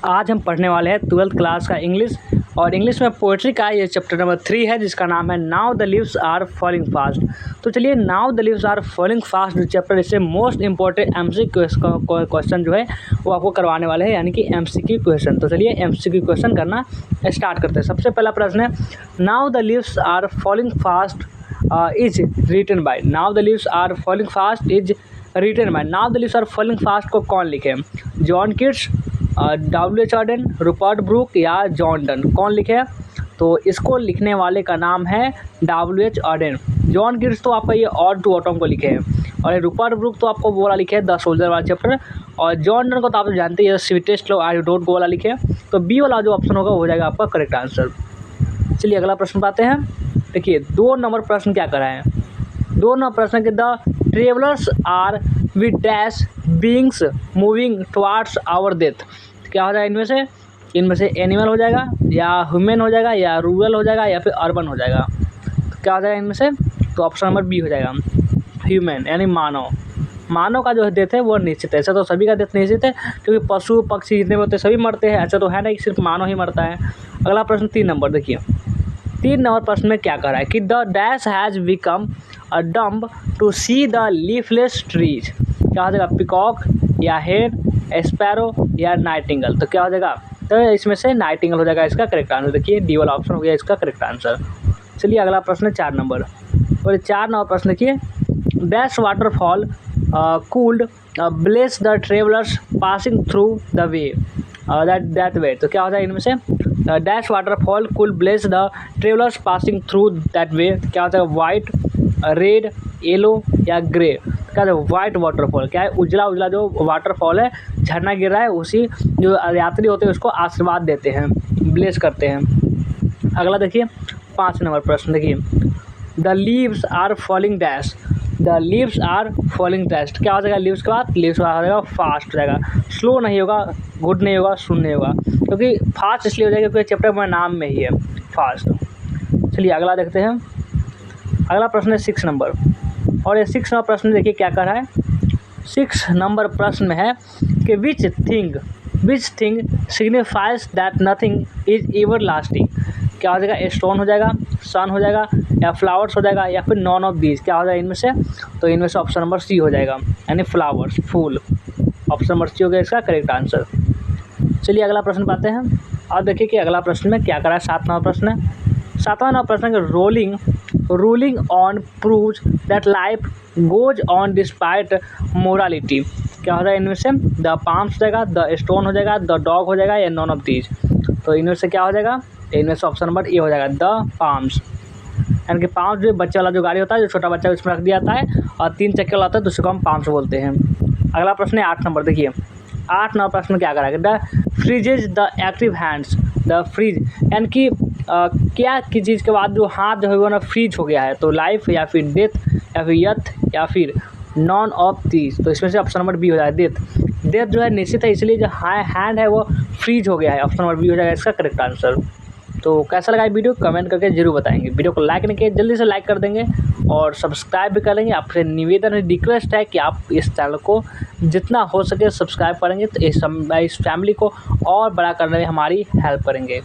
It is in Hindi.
आज हम पढ़ने वाले हैं 12th क्लास का इंग्लिश और इंग्लिश में पोएट्री का ये चैप्टर नंबर 3 है जिसका नाम है now the leaves are falling fast. तो चलिए now the leaves are falling fast जो चैप्टर इससे मोस्ट इंपॉर्टेंट एमसीक्यू क्वेश्चन जो है वो आपको करवाने वाले हैं, यानी कि एमसीक्यू क्वेश्चन। तो चलिए एमसीक्यू क्वेश्चन करना स्टार्ट करते हैं। सबसे पहला प्रश्न है now the leaves are falling fast is written by. Now the leaves are falling fast is written by. Now the leaves are falling fast को कौन लिखे? John Keats, W.H. Auden, Rupert Brooke या जॉन डन? कौन लिखे है? तो इसको लिखने वाले का नाम है W.H. ऑडेन। जॉन किट्स तो आपका ये ऑड टू ऑटम को लिखे हैं और रूपर्ट ब्रूक तो आपको वो वाला लिखे है द सोल्जर वाला चैप्टर, और जॉन डन को तो आप जानते हैं sweetest love I don't go वाला लिखे हैं। तो बी वाला जो ऑप्शन होगा हो जाएगा आपका करेक्ट आंसर। चलिए अगला प्रश्न पाते हैं। देखिए 2 नंबर प्रश्न क्या करा है? 2 नंबर प्रश्न के the travellers are with dash beings moving towards our death. क्या हो जाएगा इनमें से एनिमल हो जाएगा या ह्यूमन हो जाएगा या रूरल हो जाएगा या फिर अर्बन हो जाएगा? तो क्या हो जाएगा इनमें से? तो ऑप्शन नंबर बी हो जाएगा ह्यूमन, यानी मानव। मानव का जो डेथ है वो निश्चित है। ऐसा तो सभी का डेथ निश्चित है क्योंकि पशु पक्षी जितने होते हैं सभी मरते हैं, ऐसा तो है नहीं सिर्फ मानव ही मरता है। अगला प्रश्न 3 नंबर देखिए 3 नंबर प्रश्न में क्या कर रहा है कि the dash has become a dumb to see the leafless trees. क्या हो जाएगा? पिकॉक या हेन, स्पैरो या नाइटिंगल? तो क्या हो जाएगा? तो इसमें से नाइटिंगल हो जाएगा इसका करेक्ट आंसर। देखिए डी वाला ऑप्शन हो गया इसका करेक्ट आंसर। चलिए अगला प्रश्न है 4 नंबर और 4 नंबर प्रश्न देखिए dash waterfall cooled bless the travellers passing through the way that way. तो क्या हो जाएगा इनमें से? Dash waterfall cool bless the travellers passing through that way. क्या होता है? वाइट, रेड, येलो या ग्रे? क्या है? White waterfall. क्या है? उजला उजला जो वाटरफॉल है, झरना गिर रहा है, उसी जो यात्री होते हैं उसको आशीर्वाद देते हैं, ब्लेस करते हैं। अगला देखिए 5 नंबर प्रश्न देखिए the leaves are falling dash. The leaves are falling dash. क्या हो जाएगा लीव्स के बाद? लीव्स हो जाएगा फास्ट हो जाएगा, स्लो नहीं होगा, गुड नहीं होगा, सुन नहीं होगा, क्योंकि फास्ट इसलिए हो जाएगा क्योंकि चैप्टर में नाम में ही है फास्ट। चलिए अगला देखते हैं। अगला प्रश्न है 6 नंबर और ये 6 नंबर प्रश्न देखिए क्या कर रहा है। 6 नंबर प्रश्न में है कि which thing signifies that nothing is ever lasting. क्या हो जाएगा? स्टोन हो जाएगा, सन हो जाएगा या फ्लावर्स हो जाएगा या फिर नॉन ऑफ दीज? क्या हो जाएगा इनमें से? तो इनमें से ऑप्शन नंबर सी हो जाएगा, यानी फ्लावर्स, फूल। ऑप्शन नंबर सी हो गया इसका करेक्ट आंसर। चलिए अगला प्रश्न पाते हैं और देखिए कि अगला प्रश्न में क्या करा है। 7 नंबर प्रश्न है। 7वां नंबर प्रश्न है ruling on proves that life goes on despite morality. क्या हो जाएगा इनमें से? द पाम्स हो जाएगा, द स्टोन हो जाएगा, द डॉग हो जाएगा या नॉन ऑफ दीज? तो इनमें से क्या हो जाएगा? इनमें से ऑप्शन नंबर ए हो जाएगा द पाम्स, यानी कि पाम्स जो बच्चे वाला जो गाड़ी होता है जो छोटा बच्चा उसमें रख दिया जाता है और 3 चक्के वाला होता है तो उसको हम पाम्स बोलते हैं। अगला प्रश्न है 8 नंबर देखिए 8 नंबर प्रश्न में क्या कराएगा the freezes the active hands. The freeze यानी कि क्या की चीज़ के बाद जो हाथ जो है वो ना फ्रीज हो गया है, तो लाइफ या फिर डेथ या फिर यथ या फिर नॉन ऑफ दीज? तो इसमें से ऑप्शन नंबर बी हो जाएगा डेथ। डेथ जो है निश्चित है इसलिए जो हैंड है वो फ्रीज हो गया है, ऑप्शन नंबर बी हो जाएगा इसका करेक्ट आंसर। तो कैसा लगा वीडियो कमेंट करके जरूर बताएंगे। वीडियो को लाइक नहीं किया जल्दी से लाइक कर देंगे और सब्सक्राइब भी कर लेंगे। आपसे निवेदन है, रिक्वेस्ट है कि आप इस चैनल को जितना हो सके सब्सक्राइब करेंगे तो इस फैमिली को और बड़ा करने में हमारी हेल्प करेंगे।